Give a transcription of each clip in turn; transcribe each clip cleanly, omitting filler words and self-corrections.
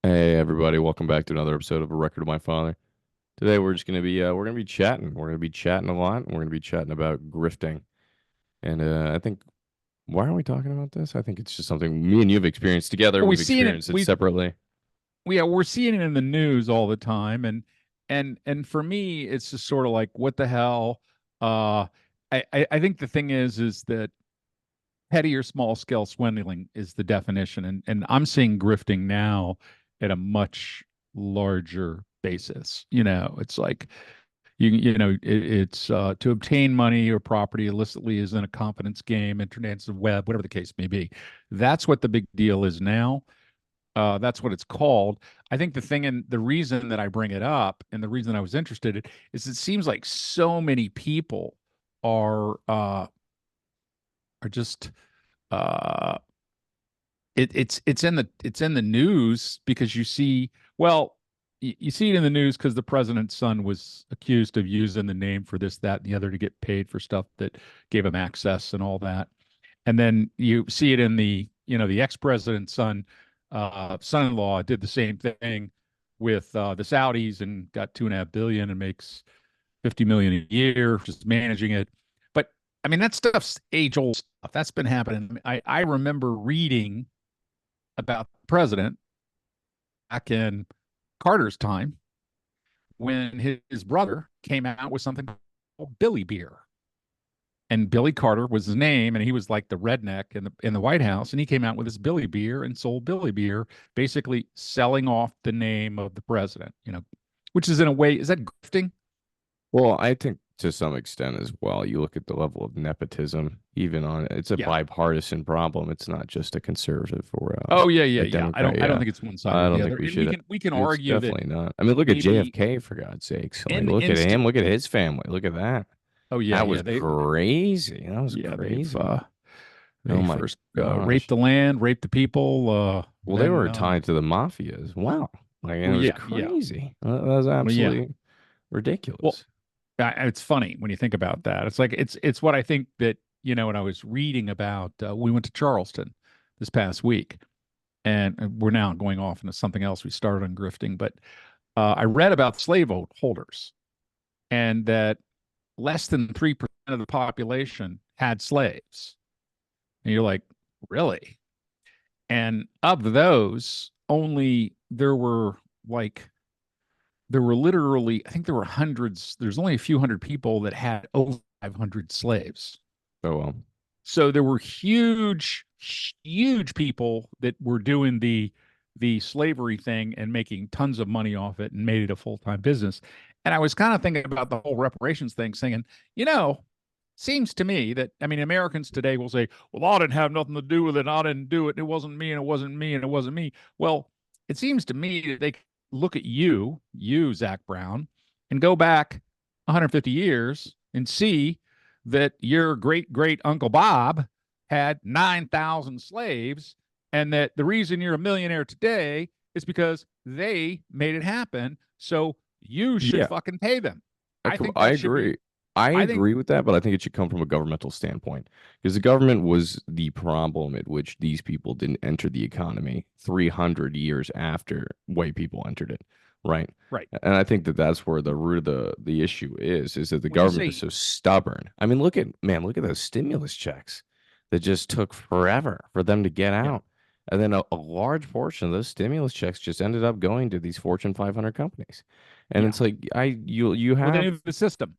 Hey everybody, welcome back to another episode of A Record of My Father. Today we're gonna be chatting. We're gonna be chatting a lot. And we're gonna be chatting about grifting. And I think why are we talking about this? I think it's just something me and you have experienced together. Well, we We've seeing it. experienced it separately. We're seeing it in the news all the time, and for me, it's just sort of like, what the hell? Uh, I think the thing is that petty or small scale swindling is the definition, and I'm seeing grifting now at a much larger basis. It's like it's to obtain money or property illicitly is in a confidence game, internet, web, whatever the case may be. That's what the big deal is now. That's what it's called. I think the thing and the reason that I bring it up and the reason I was interested in is it seems like so many people are just uh it's in the news because you see it in the news because the president's son was accused of using the name for this, that, and the other to get paid for stuff that gave him access and all that. And then you see it in the ex-president's son-in-law did the same thing with the Saudis and got 2.5 billion and makes 50 million a year just managing it. But I mean, that stuff's age-old stuff. That's been happening. I remember reading about the president back in Carter's time when his brother came out with something called Billy Beer. And Billy Carter was his name, and he was like the redneck in the White House, and he came out with his Billy Beer and sold Billy Beer, basically selling off the name of the president. Which is in a way, is that grifting? Well, I think to some extent as well. You look at the level of nepotism, even on it's a Yeah. bipartisan problem. It's not just a conservative or Oh yeah, yeah, a yeah. I Democrat. don't I don't Yeah, think it's one side I or don't the think other. we And should. we can It's argue that definitely not. I mean, look at maybe JFK for God's sakes. Like, in look at inst him. Look at his family. Look at that. oh yeah, That yeah, was crazy. That was yeah, crazy. Oh they my first raped gosh. the land, raped the people, Well, they then were tied to the mafia as well. Like it well was yeah, yeah. crazy. That was Well yeah. absolutely Well, ridiculous. it's funny when you think about that. It's like it's what I think that when I was reading about, we went to Charleston this past week, and we're now going off into something else. We started on grifting, but I read about slave holders and that less than 3% of the population had slaves. And you're like, really? And of those, only like there were literally, I think there were hundreds, there's only a few hundred people that had over 500 slaves. Oh well. So there were huge people that were doing the slavery thing and making tons of money off it and made it a full-time business. And I was kind of thinking about the whole reparations thing, saying, you know, seems to me that, I mean, Americans today will say, well, I didn't have nothing to do with it. I didn't do it. It wasn't me, and it wasn't me, and it wasn't me. Well, it seems to me that they look at you, Zach Brown, and go back 150 years and see that your great great Uncle Bob had 9,000 slaves, and that the reason you're a millionaire today is because they made it happen. So you should Yeah, fucking pay them. I think I that should be, agree. I I think, agree with that, but I think it should come from a governmental standpoint because the government was the problem at which these people didn't enter the economy 300 years after white people entered it, right? right. And I think that that's where the root of the issue is that the When you government is say, so stubborn. I mean, look at those stimulus checks that just took forever for them to get yeah, out. And then a large portion of those stimulus checks just ended up going to these Fortune 500 companies. And yeah. it's like you Well, they have knew the system.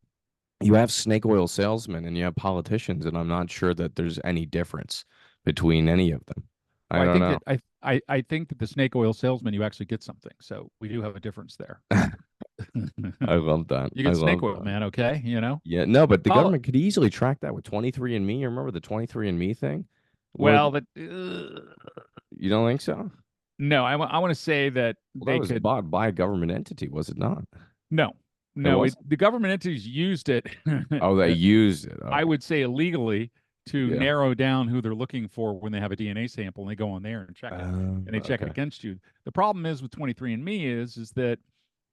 snake oil salesmen and you have politicians, and I'm not sure that there's any difference between any of them. I Well, I don't think know. that I think that the snake oil salesman, you actually get something. So we do have a difference there. I love that. You I get snake love oil, that. man. Okay, Yeah, no, but the Pol- government could easily track that with 23andMe. You remember the 23andMe thing? Where well, that you don't think so? no, I want to say that Well, that they was could. bought by a government entity, was it not? No, It no, wasn't. the government entities used it. Oh, they used it. I Okay. would say illegally to Yeah. narrow down who they're looking for when they have a DNA sample, and they go on there and check it, and they check it Okay. against you. The problem is with 23andMe is that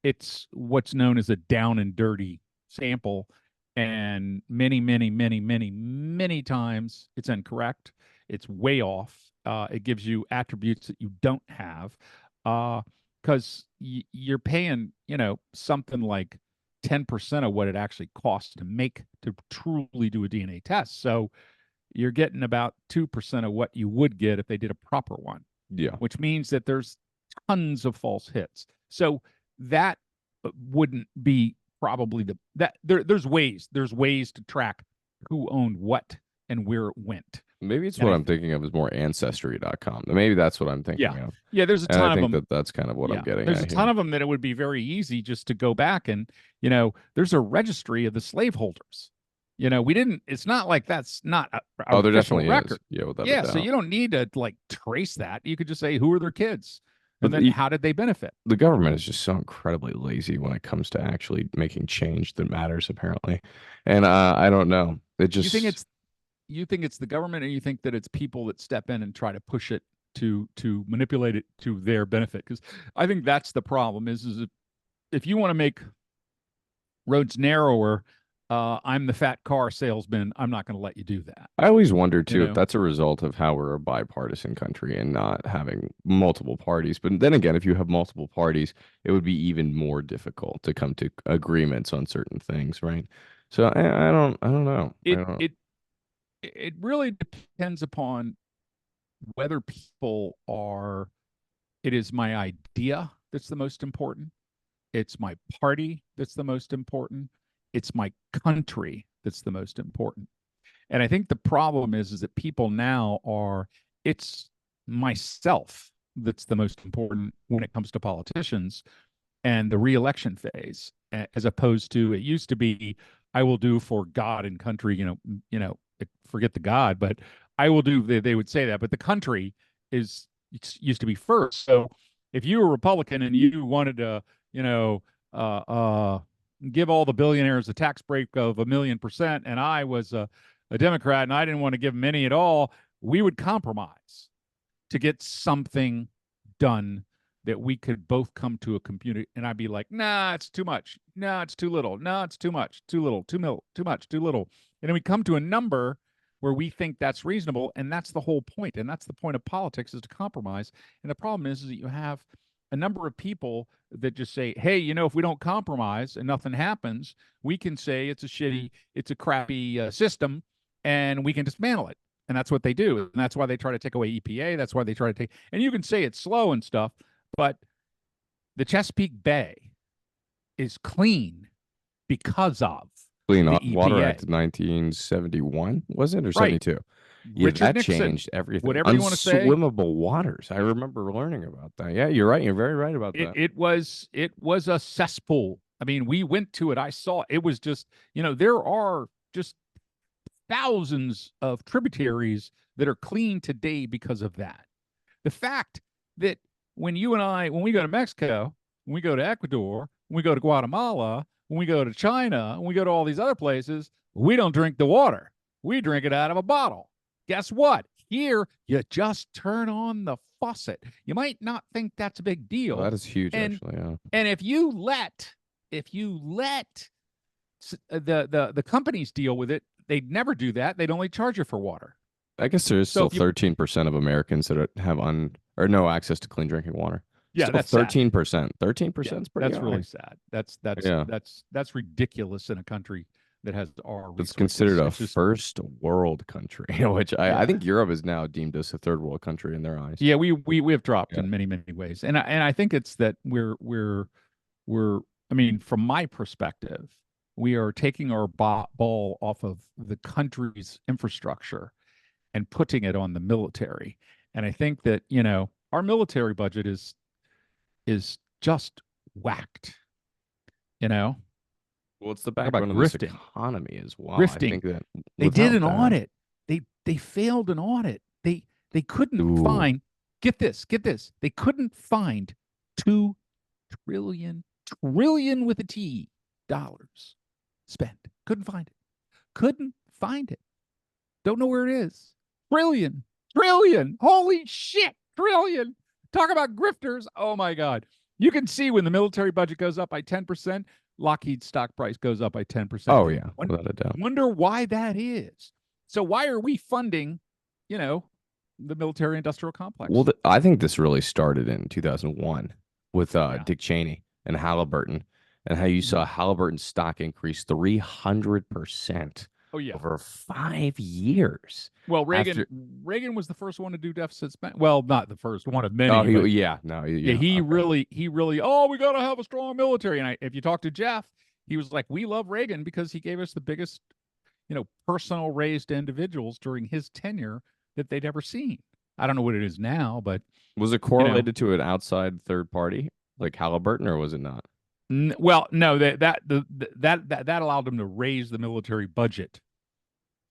it's what's known as a down and dirty sample, and many times it's incorrect. It's way off. It gives you attributes that you don't have. Uh, because you're paying, something like 10% of what it actually costs to truly do a DNA test. So you're getting about 2% of what you would get if they did a proper one, Yeah. which means that there's tons of false hits. So that wouldn't be probably there's ways to track who owned what and where it went. Maybe it's And what I I'm thinking of is more ancestry.com. Maybe that's what I'm Yeah. thinking of. Yeah, there's a And I ton of think them. that that's kind of what I'm Yeah. getting There's at a ton here. of them that it would be very easy just to go back and, there's a registry of the slaveholders. We didn't, it's not like that's not an Oh, there official definitely is. record. Yeah, without a Yeah. So doubt. you don't need to like trace that. You could just say, who are their kids? And But then how did they benefit? the government is just so incredibly lazy when it comes to actually making change that matters, apparently. And I don't know. It You think just, it's, you think it's the government, or you think that it's people that step in and try to push it to manipulate it to their benefit? Because I think that's the problem is if you want to make roads narrower, I'm the fat car salesman. I'm not going to let you do that. I always wonder You too if know, that's a result of how we're a bipartisan country and not having multiple parties. But then again, if you have multiple parties, it would be even more difficult to come to agreements on certain things, right? So I don't know. I it don't. it it really depends upon whether people are. It is my idea that's the most important. It's my party that's the most important. It's my country that's the most important. And I think the problem is that people now are, it's myself that's the most important when it comes to politicians and the reelection phase, as opposed to it used to be, I will do for God and country, forget the God, but I will do, they would say that, but the country is used to be first. So if you were a Republican and you wanted to, you know, uh, uh, give all the billionaires a tax break of 1,000,000%, and I was a Democrat and I didn't want to give them any at all, we would compromise to get something done that we could both come to a computer. And I'd be like, nah, it's too much. No, it's too little. No, it's too much. Too little. Too much. Too little. And then we come to a number where we think that's reasonable, and that's the whole point. And that's the point of politics, is to compromise. And the problem is that you have a number of people that just say, hey, if we don't compromise and nothing happens, we can say it's a crappy system, and we can dismantle it. And that's what they do. And that's why they try to take away EPA. That's why they try to take, and you can say it's slow and stuff, but the Chesapeake Bay is clean because of Clean the Water EPA. Act of 1971, was it, or Right. 72? Yeah, Richard that Nixon, changed everything. whatever you want to say, Unswimmable waters. I remember learning about that. Yeah, you're right. You're very right about it that. it was a cesspool. I mean, we went to it. I saw it. It was just, there are just thousands of tributaries that are clean today because of that. The fact that when we go to Mexico, when we go to Ecuador, when we go to Guatemala, when we go to China, when we go to all these other places, we don't drink the water. We drink it out of a bottle. Guess what? Here, you just turn on the faucet. You might not think that's a big Well, deal. that is huge, And actually. Yeah. and if you let the companies deal with it, they'd never do that. They'd only charge you for water. I guess there is So still if you 13% of Americans that have or no access to clean drinking water. Yeah, Still that's sad. 13%. Yeah, 13% is pretty that's really high. sad. That's Yeah. that's ridiculous in a country that has our It's considered resources. a It's just first world country, which I yeah. think Europe is now deemed as a third world country in their eyes. Yeah, we have dropped Yeah. in many ways. And I think it's that we're I mean, from my perspective, we are taking our ball off of the country's infrastructure and putting it on the military. And I think that, our military budget is just whacked, you know? Well, it's the Talk about backbone of this grifting. economy as well. I Grifting. think that They did without an that, audit. They failed an audit. They couldn't ooh, find, get this. They couldn't find 2 trillion with a T dollars spent. Couldn't find it. Couldn't find it. Don't know where it is. Trillion. Holy shit. Trillion. Talk about grifters. Oh my God. You can see when the military budget goes up by 10%, Lockheed's stock price goes up by 10%. oh yeah, without a doubt. Wonder why that is. So why are we funding, the military industrial complex? Well, I think this really started in 2001 with Yeah. Dick Cheney and Halliburton, and how you saw Mhm. Halliburton's stock increase 300% Oh yeah. over 5 years Well, after. Reagan was the first one to do deficit spend. Well, not the first, one of Oh, many, but yeah, no, yeah, yeah, okay. he really, oh, we got to have a strong military. And if you talk to Jeff, he was like, we love Reagan because he gave us the biggest, personal raised individuals during his tenure that they'd ever seen. I don't know what it is now, but Was it you know, correlated to an outside third party like Halliburton, or was it not? well, no, that allowed them to raise the military budget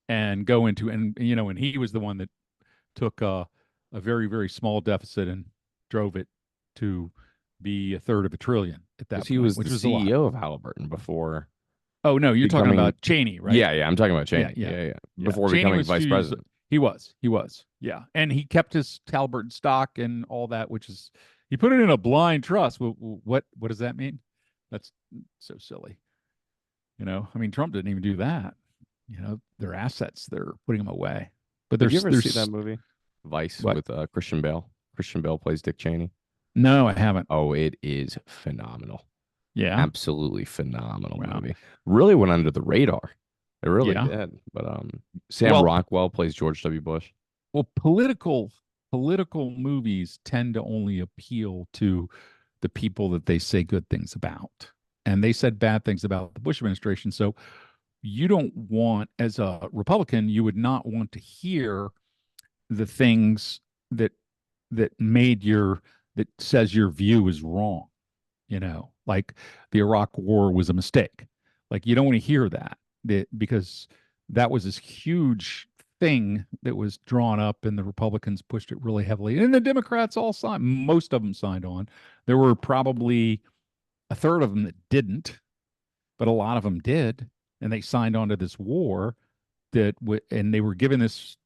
and go into, and he was the one that took a very, very small deficit and drove it to be a third of a trillion at Because that he point, was which the was a lot. CEO of Halliburton before Oh no, you're talking becoming. about Cheney, right? Yeah, yeah, I'm talking about Yeah, Cheney. yeah, Yeah, yeah, yeah. before Cheney becoming was vice Hughes. president. He was, yeah, and he kept his Halliburton stock and all that, which is he put it in a blind trust. What does that mean? That's so silly. I mean, Trump didn't even do that. Their assets, they're putting them away. But Did you ever see that there's movie, Vice, what? with Christian Bale? Christian Bale plays Dick Cheney. No, I haven't. Oh, it is phenomenal. Yeah. Absolutely phenomenal Wow. movie. Really went under the radar. It really Yeah. did. But Sam Well, Rockwell plays George W. Bush. well, political movies tend to only appeal to the people that they say good things about. And they said bad things about the Bush administration. So you don't want, as a Republican, you would not want to hear the things that that says your view is wrong, like the Iraq war was a mistake. Like you don't want to hear that because that was this huge thing that was drawn up and the Republicans pushed it really heavily. And the Democrats all signed, most of them signed on. There were probably a third of them that didn't, but a lot of them did. And they signed on to this war and they were given this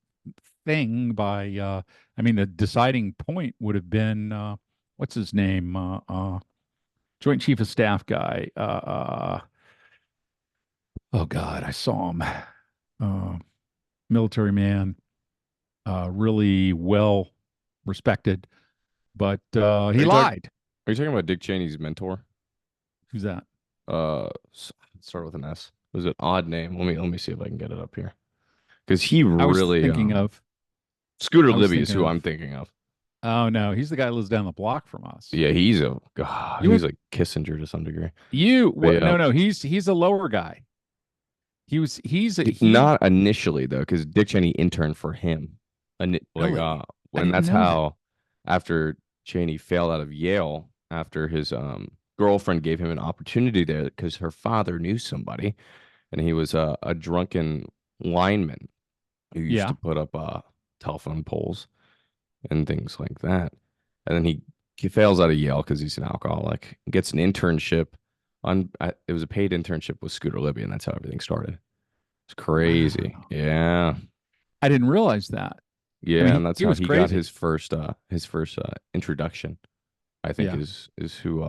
thing by, I mean, the deciding point would have been, what's his name? Joint Chief of Staff guy. Oh God, I saw him. Uh, Military man, really well respected, but Are he you talking? lied. Are you talking about Dick Cheney's mentor? Who's that? Start with an S. It was an odd name. Let me see if I can get it up here. Because he I was really thinking of. Scooter I was Libby is thinking who of. I'm thinking of. Oh no, he's the guy who lives down the block from us. Yeah, he's a God, You he's went. like Kissinger to some degree. You But what? yeah, No, no, he's a lower guy. He was. He not initially though, because Dick Cheney interned for him, and like really. I and didn't that's know that. how after Cheney failed out of Yale, after his girlfriend gave him an opportunity there because her father knew somebody, and he was a drunken lineman who used to Yeah. put up telephone poles and things like that. And then he fails out of Yale because he's an alcoholic. Gets an internship on it was a paid internship with Scooter Libby, and that's how everything started. It's crazy. Wow. Yeah. I didn't realize that. I Yeah, mean, and that's he how was he got crazy. his first introduction, I think Yeah. is who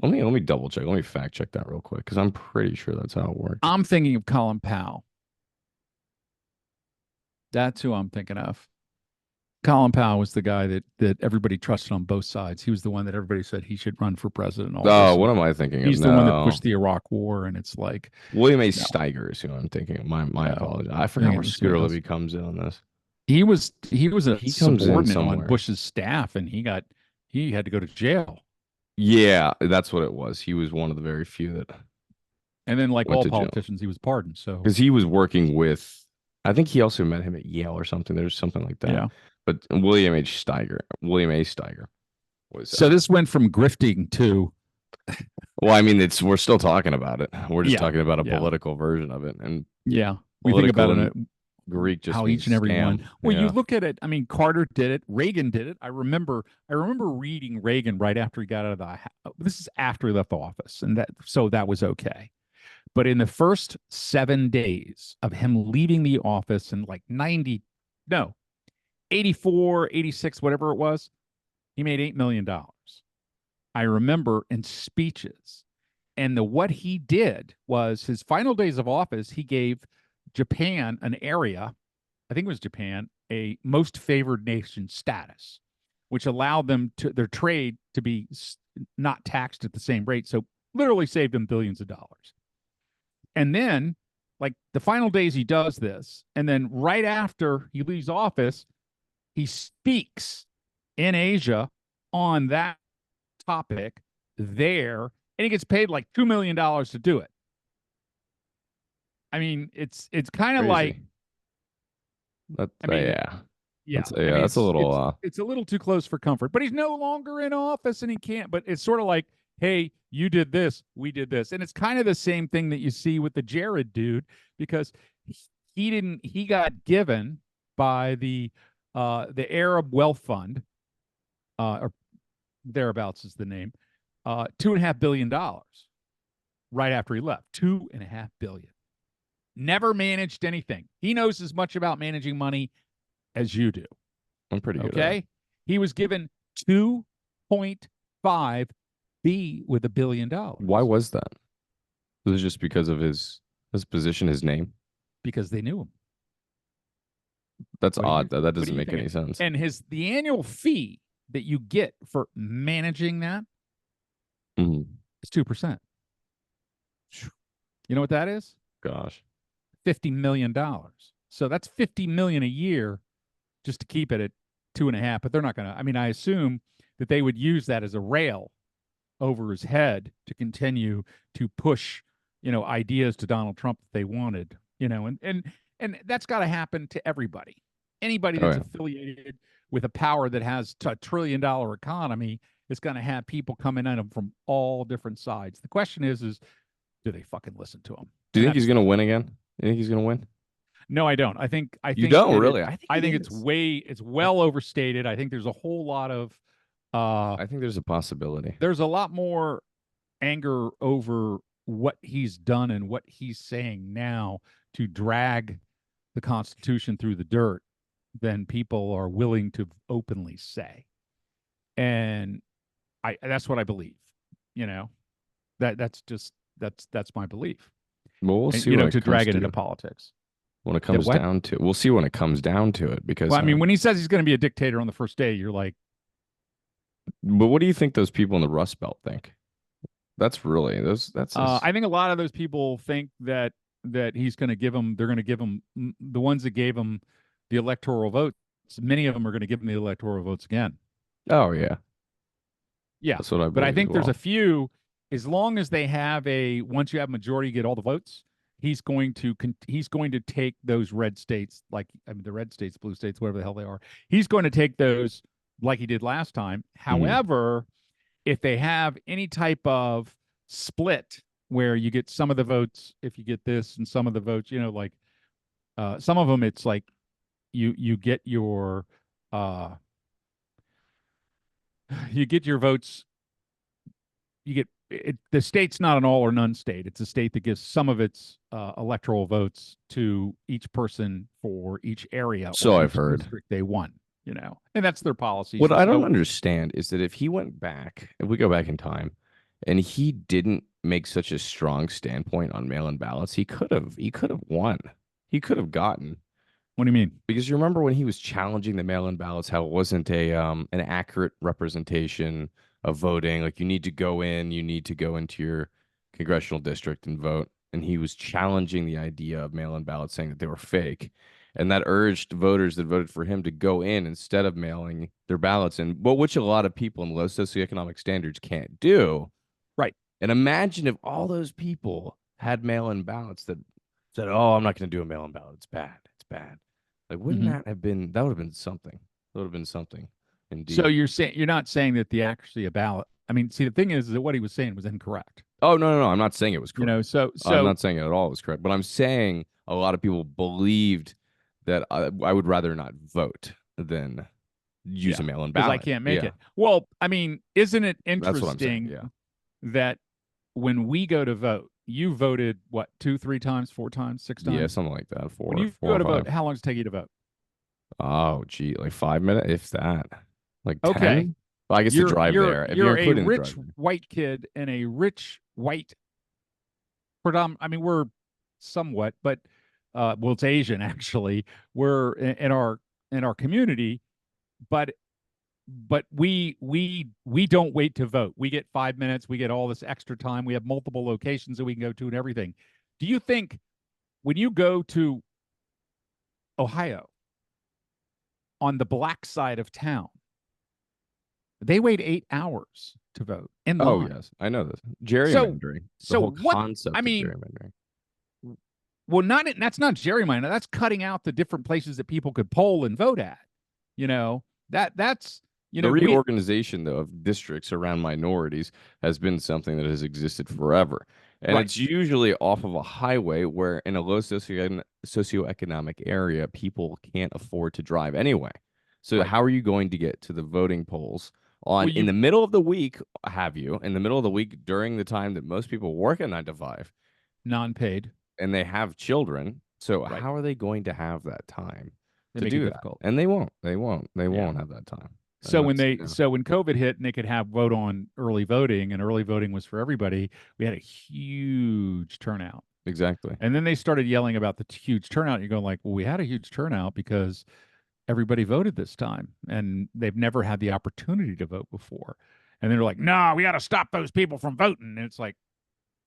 let me double check. Let me fact check that real quick because I'm pretty sure that's how it worked. I'm thinking of Colin Powell. That's who I'm thinking of. Colin Powell was the guy that everybody trusted on both sides. He was the one that everybody said he should run for president and all Oh, this. what And am I thinking of? he's the one that No. pushed the Iraq war. And it's like, William A. no, Steiger is who I'm thinking of. My no, apologies. I I forgot think where it was Scooter somebody else. Libby comes in on this. He was a He comes in subordinate on somewhere. Bush's staff, and he had to go to jail. Yeah, that's what it was. He was one of the very few that And then, like went all to jail politicians, he was pardoned. So because he was working with. I think he also met him at Yale or something. There's something like that. yeah. But William A. Steiger was. So this went from grifting to Well, I mean, it's we're still talking about it. We're just yeah, talking about a yeah, political version of it, and yeah. We think political about in it Greek just how means each and every one. scam. Well, you Yeah. look at it. I mean, Carter did it. Reagan did it. I remember reading Reagan right after he got out of this is after he left the office, and that was okay. But in the first 7 days of him leaving the office in like 90, no, 84, 86, whatever it was, he made $8 million. I remember in speeches. And what he did was his final days of office, he gave Japan an area, I think it was Japan, a most favored nation status. which allowed them to their trade to be not taxed at the same rate. So literally saved them billions of dollars. And then, like the final days, he does this, and then right after he leaves office, he speaks in Asia on that topic there, and he gets paid like $2 million to do it. I mean, it's kind of like, Crazy. That I mean, yeah. yeah, I Yeah, mean, that's a little it's a little too close for comfort, but he's no longer in office and he can't. But it's sort of like, hey, you did this, we did this, and it's kind of the same thing that you see with the Jared dude because he got given by the Arab Wealth Fund, or thereabouts is the name, $2.5 billion right after he left. $2.5 billion. Never managed anything. He knows as much about managing money as you do. I'm pretty good at it. Okay. He was given 2.5 B with $1 billion Why was that? Was it just because of his position, his name? because they knew him. That's What do you odd. That what do doesn't you make think? any sense. And the annual fee that you get for managing that Mhm. is 2%. You know what that is? Gosh. $50 million. So that's 50 million a year just to keep it at 2.5. But they're not gonna, I mean, I assume that they would use that as a rail over his head to continue to push, ideas to Donald Trump that they wanted, and that's got to happen to everybody. Anybody Oh that's yeah. affiliated with a power that has a $1 trillion economy is going to have people coming at him from all different sides. The question is do they fucking listen to him? Do you And think he's that's gonna win again? You think he's gonna win? no, I don't. I You think don't that really? I think I he think is. it's well overstated. I think there's a whole lot of uh I think there's a possibility. there's a lot more anger over what he's done and what he's saying now to drag the Constitution through the dirt than people are willing to openly say. And that's what I believe. You know, that's my belief. Well, we'll And see when it to comes drag it to into politics. when it That comes what? down to. We'll see when it comes down to it because Well, I mean, when he says he's going to be a dictator on the first day, you're like, but what do you think those people in the Rust Belt think? That's really those that's this. I think a lot of those people think that he's going to give them. They're going to give them the ones that gave him the electoral votes. Many of them are going to give him the electoral votes again. Oh yeah. Yeah, That's what I but I believe as think there's a well. few. As long as they have once you have majority, you get all the votes. He's going to take those red states, like I mean the red states, blue states, whatever the hell they are. He's going to take those like he did last time. Mhm. However, if they have any type of split where you get some of the votes, if you get this and some of the votes, like some of them, it's like you get your uh, you get your votes. You get the state's not an all or none state. It's a state that gives some of its electoral votes to each person for each area So or I've each heard. district they won. And that's their policies. What And I don't so, understand is that if we go back in time, and he didn't make such a strong standpoint on mail-in ballots, he could have won. He could have gotten what do you mean? because you remember when he was challenging the mail-in ballots, how it wasn't a an accurate representation of voting. Like you need to go into your congressional district and vote. And he was challenging the idea of mail-in ballots, saying that they were fake. And that urged voters that voted for him to go in instead of mailing their ballots in, but which a lot of people in low socioeconomic standards can't do. Right. And imagine if all those people had mail-in ballots that said, "Oh, I'm not going to do a mail-in ballot. It's bad. It's bad." Like, wouldn't Mm-hmm. that have been? That would have been something. That would have been something, So indeed. you're not saying that the accuracy of ballot. I mean, see, the thing is that what he was saying was incorrect. Oh no, no, no! I'm not saying it was correct. So I'm so not saying it at all was correct. But I'm saying a lot of people believed that I would rather not vote than use a yeah, mail-in because I ballot. can't make Yeah, it. Well, I mean, isn't it that's what I'm saying. interesting Yeah, that when we go to vote, you voted what 2, 3 times, 4 times, six yeah, times? something like that. When Four, you four go or to vote, five. how long does it take you to vote? Oh, gee, like 5 minutes, if that. Like Okay, 10. Well, I guess the drive there. If you're you're a including the rich drive there. white kid in a rich white I mean, we're somewhat, but well, it's Asian actually. We're in our community, but but we don't wait to vote. We get 5 minutes. We get all this extra time. We have multiple locations that we can go to and everything. Do you think when you go to Ohio on the black side of town, they wait 8 hours to vote in Oh line? yes, I know this So, gerrymandering. The so whole what? I concept of mean, gerrymandering. well, not that's not gerrymandering. That's cutting out the different places that people could poll and vote at. You know that's The we reorganization, though, of districts around minorities has been something that has existed forever. And right, it's usually off of a highway where, in a low socioeconomic area, people can't afford to drive anyway. So, right. how are you going to get to the voting polls on Well, in you the middle of the week? Have you in the middle of the week during the time that most people work at 9 to 5 non-paid, and they have children? So, right? how are they going to have that time They to make it do that? difficult. And they won't. They won't. They Yeah. won't have that time. And So when that's, they so when COVID hit and they could have vote on early voting and early voting was for everybody, we had a huge turnout. exactly. And then they started yelling about the huge turnout. And you're going like, well, we had a huge turnout because everybody voted this time and they've never had the opportunity to vote before. And they're like, no, we got to stop those people from voting. And it's like,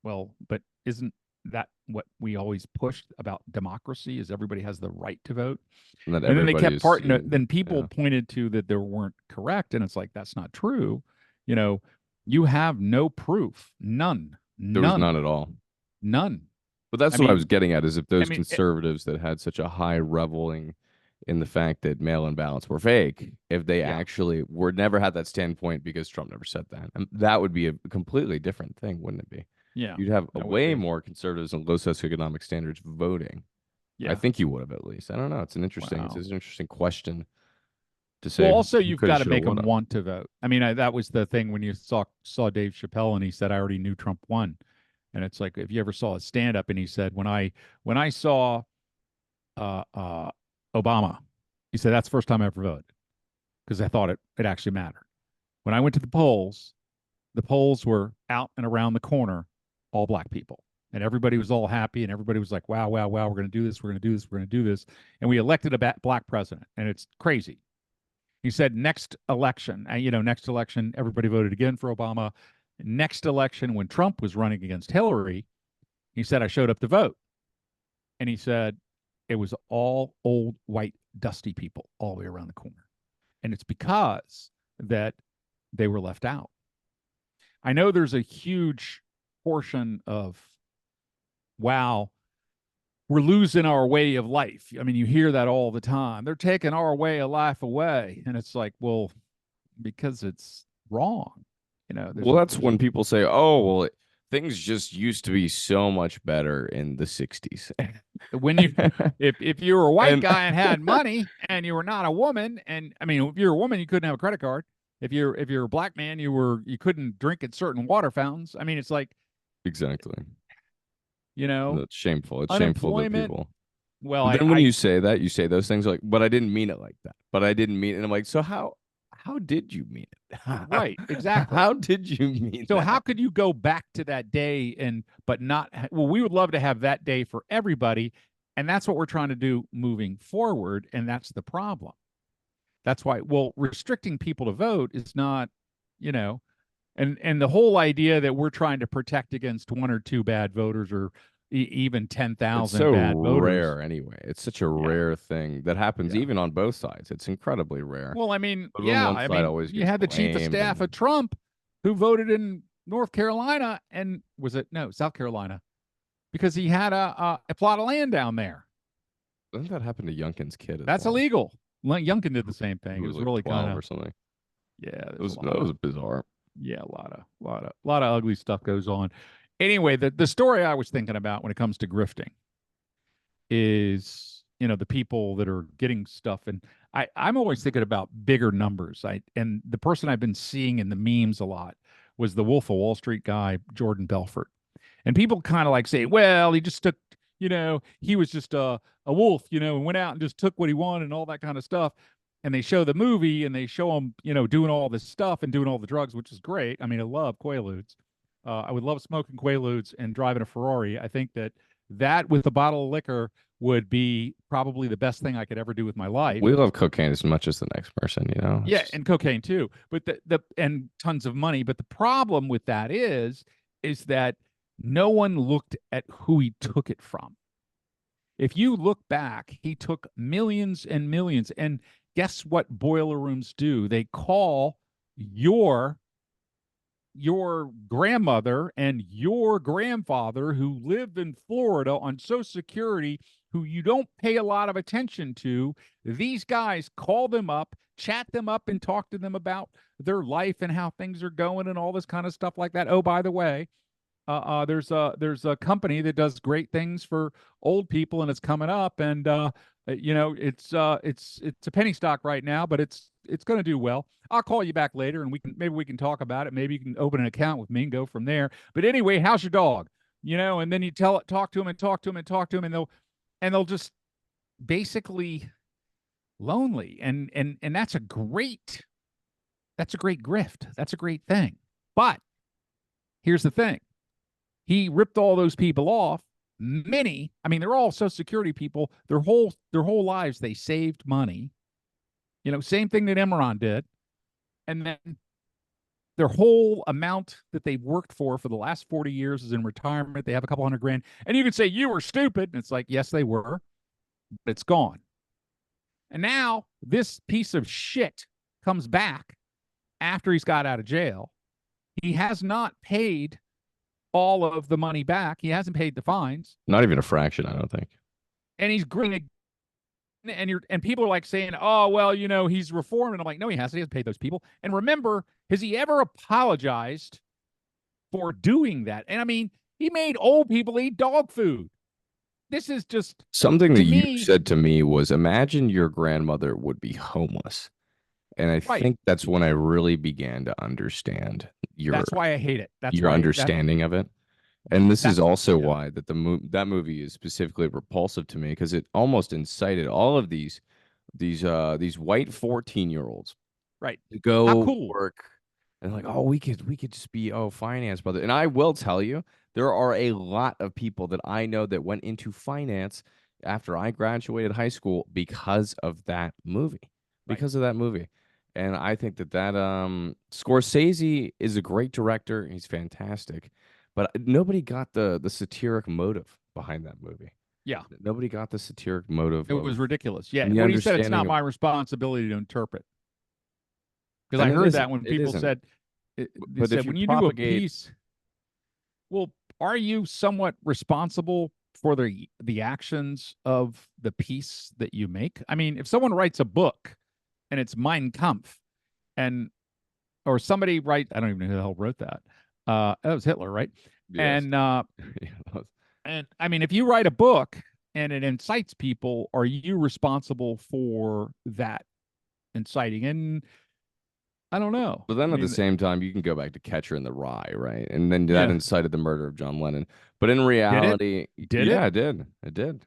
well, but isn't that what we always pushed about democracy is everybody has the right to vote? And that And then they everybody kept is parting it. seen. Then people Yeah. pointed to that they weren't correct. And it's like, that's not true. You know, you have no proof. None. There was None. none at all. None. But that's I what I was mean, getting at is if I those mean, conservatives that had such a high reveling in the fact that mail-in ballots were fake, if they yeah, actually were never had that standpoint because Trump never said that, and that would be a completely different thing, wouldn't it be? yeah, You'd have a that would way be. more conservatives and low socioeconomic standards voting. I Yeah. think you would have at least. I don't know. It's Wow. an interesting question to Well, say also who you've could have, got to should have, make would them have. want to vote. I mean, that was the thing when you saw Dave Chappelle and he said, "I already knew Trump won," and it's like if you ever saw a stand up and he said, "When I saw uh, uh, Obama," he said that's the first time I ever voted because I thought it actually mattered. When I went to the polls were out and around the corner, all black people. And everybody was all happy, and everybody was like, "Wow, wow, wow! We're going to do this. We're going to do this. We're going to do this." And we elected a black president, and it's crazy. He said next election, next election, everybody voted again for Obama. Next election, when Trump was running against Hillary, he said, I showed up to vote. And he said, it was all old, white, dusty people all the way around the corner. And it's because that they were left out. I know there's a huge portion of, wow, we're losing our way of life. I mean, you hear that all the time. They're taking our way of life away. And it's like, well, because it's wrong. Well, that's There's a when people say, "Oh, well, things just used to be so much better in the '60s." when you if you were a white And guy and had money and you were not a woman, and I mean if you're a woman you couldn't have a credit card. If you're a black man you couldn't drink at certain water fountains. I mean it's like, exactly. you know, That's shameful. It's shameful that unemployment. people. Well, But I then when I you say that, you say those things like, "But I didn't mean it like that." But I didn't mean it. And I'm like, "So how did you mean it? right, exactly. How did you mean So how that?" could you go back to that day and but not well, we would love to have that day for everybody, and that's what we're trying to do moving forward, and that's the problem. That's why, well, restricting people to vote is not, you know, and the whole idea that we're trying to protect against one or two bad voters or even It's 10,000 so bad voters. rare anyway. It's such a Yeah. rare thing that happens Yeah. even on both sides. It's incredibly rare. Well, I mean, But then yeah, one I side mean, always you gets had the chief of blamed staff of and Trump who voted in North Carolina and was it no, South Carolina because he had a plot of land down there. doesn't that happen to Youngkin's kid as That's well? illegal. Youngkin did the same thing. Who It was was like really kind 12 of or something. yeah, It there's a was lot that of was bizarre. yeah, a lot of ugly stuff goes on. Anyway, the story I was thinking about when it comes to grifting is the people that are getting stuff, and I'm always thinking about bigger numbers. And the person I've been seeing in the memes a lot was the Wolf of Wall Street guy, Jordan Belfort. And people kind of like say, well, he just took, he was just a wolf, and went out and just took what he wanted and all that kind of stuff. And they show the movie and they show him, doing all this stuff and doing all the drugs, which is great. I mean, I love Quaaludes. I would love smoking Quaaludes and driving a Ferrari. I think that that with a bottle of liquor would be probably the best thing I could ever do with my life. We love cocaine as much as the next person, you know? It's Yeah, just and cocaine too. But the and tons of money. But the problem with that is that no one looked at who he took it from. If you look back, he took millions and millions. And guess what boiler rooms do? They call your your grandmother and your grandfather who live in Florida on Social Security, who you don't pay a lot of attention to. These guys call them up, chat them up, and talk to them about their life and how things are going and all this kind of stuff like that. Oh, by the way, there's a company that does great things for old people, and it's coming up, and it's a penny stock right now, but it's going to do well. I'll call you back later, and we can talk about it. Maybe you can open an account with me and go from there. But anyway, how's your dog? And then you talk to him and talk to him and talk to him, and they'll just basically lonely, and that's a great grift. That's a great thing. But here's the thing. He ripped all those people off. I mean, they're all Social Security people. Their whole lives, they saved money. Same thing that Emron did. And then their whole amount that they've worked for the last 40 years is in retirement. They have a couple hundred grand. And you could say, you were stupid. And it's like, yes, they were, but it's gone. And now this piece of shit comes back after he's got out of jail. He has not paid all of the money back. He hasn't paid the fines, not even a fraction, I don't think. and he's grinning. And people are like saying, "Oh, well, he's reformed." And I'm like, "No, he hasn't. He hasn't paid those people." And remember, has he ever apologized for doing that? And I mean, he made old people eat dog food. This is just Something that to you me, said to me was, imagine your grandmother would be homeless. And I right. think that's when I really began to understand your That's why I hate it. That's your why that understanding of it. And this is that's also yeah, why that movie is specifically repulsive to me, because it almost incited all of these white 14-year-olds right. to How go cool, work and like, oh, we could just be finance brother. And I will tell you, there are a lot of people that I know that went into finance after I graduated high school because of that movie. right? Because of that movie. And I think that Scorsese is a great director. He's fantastic. But nobody got the satiric motive behind that movie. Yeah, Nobody got the satiric motive it was of ridiculous. Yeah, and the when he said it's understanding not of, my responsibility to interpret, because I and it heard that isn't. when It people isn't. said, they But if said you when you do a propagate, piece, well, are you somewhat responsible for the actions of the piece that you make? I mean, if someone writes a book and it's Mein Kampf, and or somebody I don't even know who the hell wrote that. That was Hitler, right? yes. And Yeah, and I mean, if you write a book and it incites people, are you responsible for that inciting? And I don't know. but then I at the mean, same time, you can go back to Catcher in the Rye, right? And then that yeah. incited the murder of John Lennon. But in Did it? reality, Did it? yeah, it did. It did.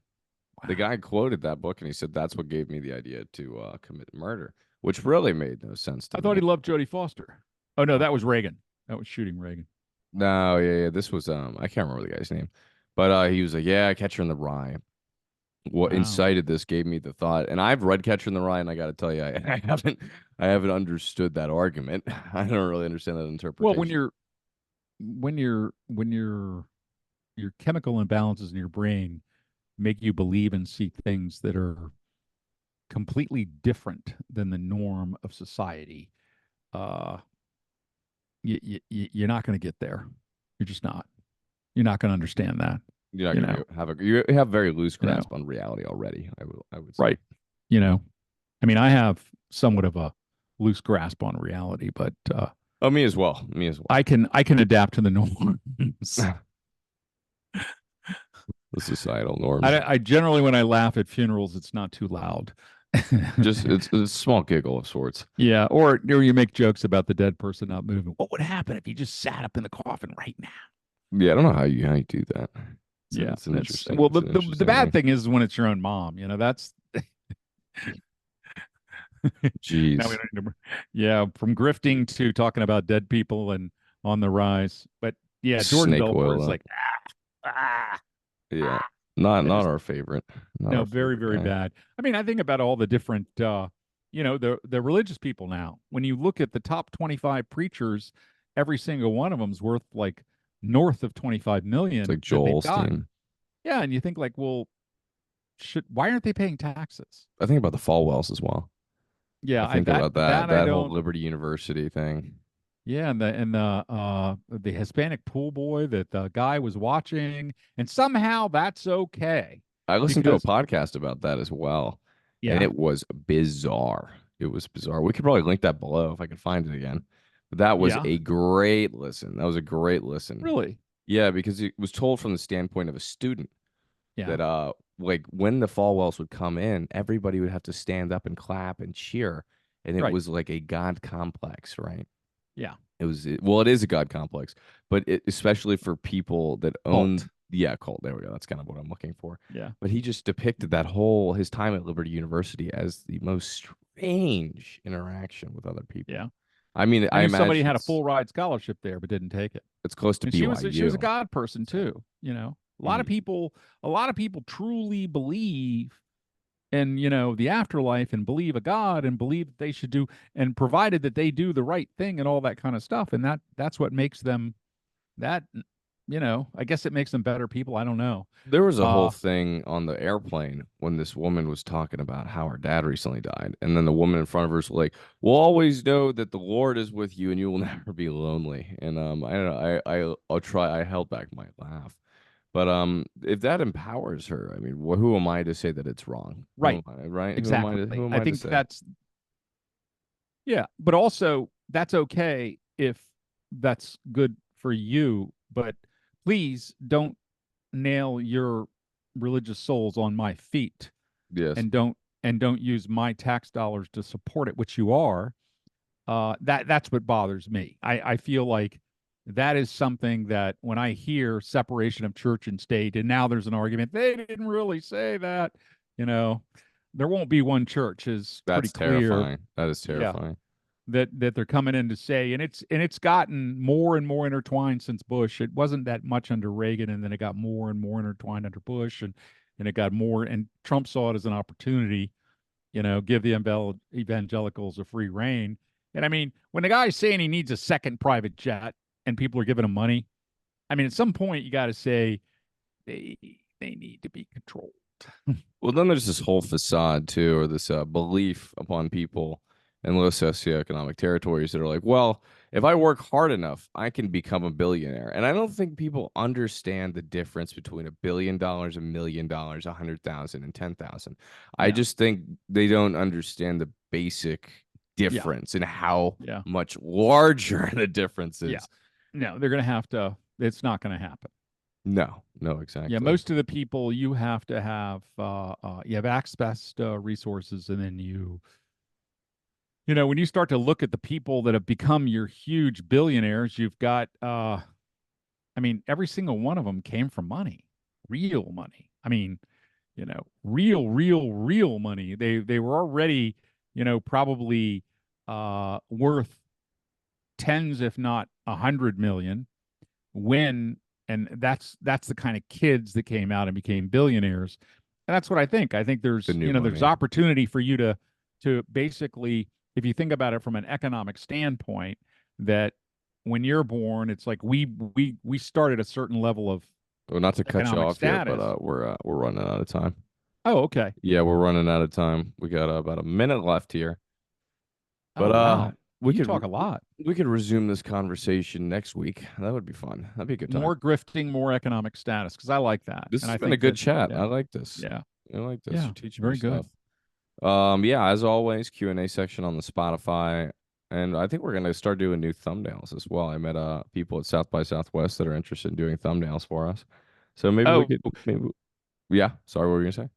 The Wow. guy quoted that book and he said that's what gave me the idea to commit murder, which really made no sense to I thought he me. loved Jodie Foster. Oh no, Uh, that was Reagan. That was shooting Reagan. no, yeah, yeah. This was I can't remember the guy's name, but he was like, yeah, Catcher in the Rye. What Wow. incited this gave me the thought, and I've read Catcher in the Rye, and I got to tell you, I haven't understood that argument. I don't really understand that Well, when interpretation. you're when your chemical imbalances in your brain make you believe and see things that are completely different than the norm of society, uh, you're not going to get there. You're just not. You're not going to understand that. You're not You going know. to have you have very loose You know. grasp on reality already. I would say. Right. You know. I mean, I have somewhat of a loose grasp on reality, but Oh, me as well. Me as well. I can adapt to the norms. The societal norms. I generally, when I laugh at funerals, it's not too loud. Just it's a small giggle of sorts. Yeah, or you make jokes about the dead person not moving. What would happen if he just sat up in the coffin right now? Yeah, I don't know how you do that. It's, Yeah, it's an that's interesting well. it's The, an the the interesting bad thing. thing is when it's your own mom. That's now we Jeez, don't need to. Yeah, from grifting to talking about dead people and on the rise. But yeah, Jordan snake Belfort oil is though. like ah, Yeah, Not I not just our favorite. Not no, our very, favorite very guy. bad. I mean, I think about all the different, the religious people now. When you look at the top 25 preachers, every single one of them's worth like north of 25 It's like million that Joel they've gotten. Osteen. Yeah, and you think like, well, should why aren't they paying taxes? I think about the Falwells as well. I Yeah, I think that about that that I that whole don't. Liberty University thing. Yeah, and the Hispanic pool boy that the guy was watching, and somehow that's okay I listened to a because podcast about that as well, and yeah, it was bizarre. It was bizarre. We could probably link that below if I could find it again. But that was yeah, a great listen. That was a great listen. really, Yeah, because it was told from the standpoint of a student yeah, that like when the Falwells would come in, everybody would have to stand up and clap and cheer, and it right, was like a god complex, right? yeah, Well, it is a god complex, but especially for people that own, cult, yeah, cult. There we go. That's kind of what I'm looking for. yeah, But he just depicted that whole his time at Liberty University as the most strange interaction with other people. yeah. I mean, I I knew somebody imagine had a full ride scholarship there but didn't take it. it's close to And she was a BYU. God person So, too, mhm. A lot of people truly believe in, the afterlife and believe a God and believe that they should do and provided that they do the right thing and all that kind of stuff. And that's what makes them that I guess it makes them better people. I don't know. There was a whole Uh thing on the airplane when this woman was talking about how her dad recently died, and then the woman in front of her was like, "We'll always know that the Lord is with you, and you will never be lonely." And I don't know, I'll try. I held back my laugh, but if that empowers her, I mean, who am I to say that it's wrong? Who right. am I, right? Who Exactly. am I I to think say? that's yeah, but also that's okay if that's good for you, but please don't nail your religious souls on my feet Yes, and don't use my tax dollars to support it, which you are. That's what bothers me. I feel like that is something that when I hear separation of church and state, and now there's an argument, they didn't really say that, you know, there won't be one church is pretty that's clear. terrifying. That is Yeah. terrifying. That they're coming in to say, and it's gotten more and more intertwined since Bush. It wasn't that much under Reagan, and then it got more and more intertwined under Bush, and it got more. And Trump saw it as an opportunity, give the evangelicals a free reign. And I mean, when the guy's saying he needs a second private jet, and people are giving him money, I mean, at some point you got to say they they need to be controlled. Well, then there's this whole facade too, or this belief upon people in low socioeconomic territories that are like, well, if I work hard enough, I can become a billionaire. And I don't think people understand the difference between $1 billion, $1 million, 100,000, and 10,000. I Yeah, just think they don't understand the basic yeah, difference and how yeah, much larger the difference yeah. is. No, they're going to have to. It's not going to happen. No, no, Yeah, exactly. most of the people you have to have you have access to resources, and then when you start to look at the people that have become your huge billionaires, you've got I mean, every single one of them came from money, real money. I mean, real money. They were already, probably worth tens, if not 100 million when and that's the kind of kids that came out and became billionaires. And that's what I think The there's new there's money. opportunity for you to basically, if you think about it from an economic standpoint, that when you're born, it's like we start at a certain level of Well, not to cut you economic off here, but status. we're running out of time. Oh, okay. Yeah, we're running out of time. We got about a minute left here, Oh, but wow, we you could talk a lot. we could resume this conversation next week. That would be fun. That'd be a good time. More grifting, more economic status, because I like that, This and has I been a think good that chat. yeah, I like this. yeah, I like this. yeah, You're teaching me very stuff. good. Yeah, as always, Q&A section on the Spotify. And I think we're gonna start doing new thumbnails as well. I met people at South by Southwest that are interested in doing thumbnails for us. So maybe we Oh, could yeah, sorry, what were you gonna say?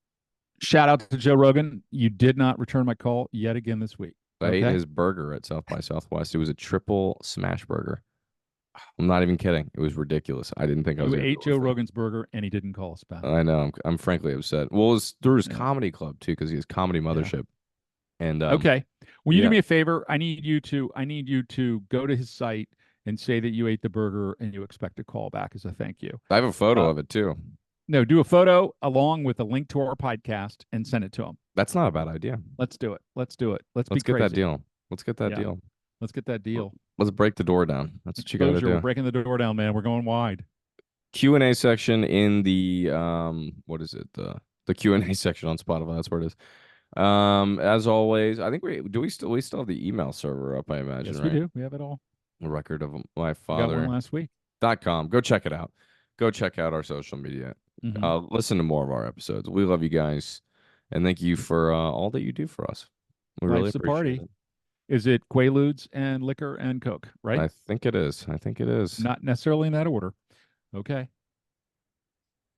shout out to Joe Rogan. You did not return my call yet again this week. I ate Okay. his burger at South by Southwest. It was a triple smash burger. I'm not even kidding. It was ridiculous. I didn't think I was You gonna be ate able to Joe finish. Rogan's burger and he didn't call us back. I know. I'm frankly upset. Well, it was through his Yeah. comedy club too, because he has Comedy Yeah. Mothership. And Okay. Will you do yeah, me a favor? I need you to go to his site and say that you ate the burger and you expect a call back as a thank you. I have a photo Uh, of it too. No, do a photo along with a link to our podcast and send it to them. That's not a bad idea. Let's do it. Let's do it. Let's be Let's get that crazy. deal. Let's get that Yeah. deal. Let's get that deal. Let's break the door down. That's what you got to Exposure. We're do. breaking the door down, man. We're going wide. Q&A section in the what is it? The Q&A section on Spotify. That's where it is. As always, I think we still have the email server up, I imagine, Yes, we right? do. We have it all. A record of my We got one father. last week. .com. Go check it out. Go check out our social media. Mm-hmm. Listen to more of our episodes. We love you guys, and thank you for all that you do for us. We really Life's a appreciate party. it. Is it Quaaludes and liquor and Coke, right? I think it is. I think it is. Not necessarily in that order. Okay.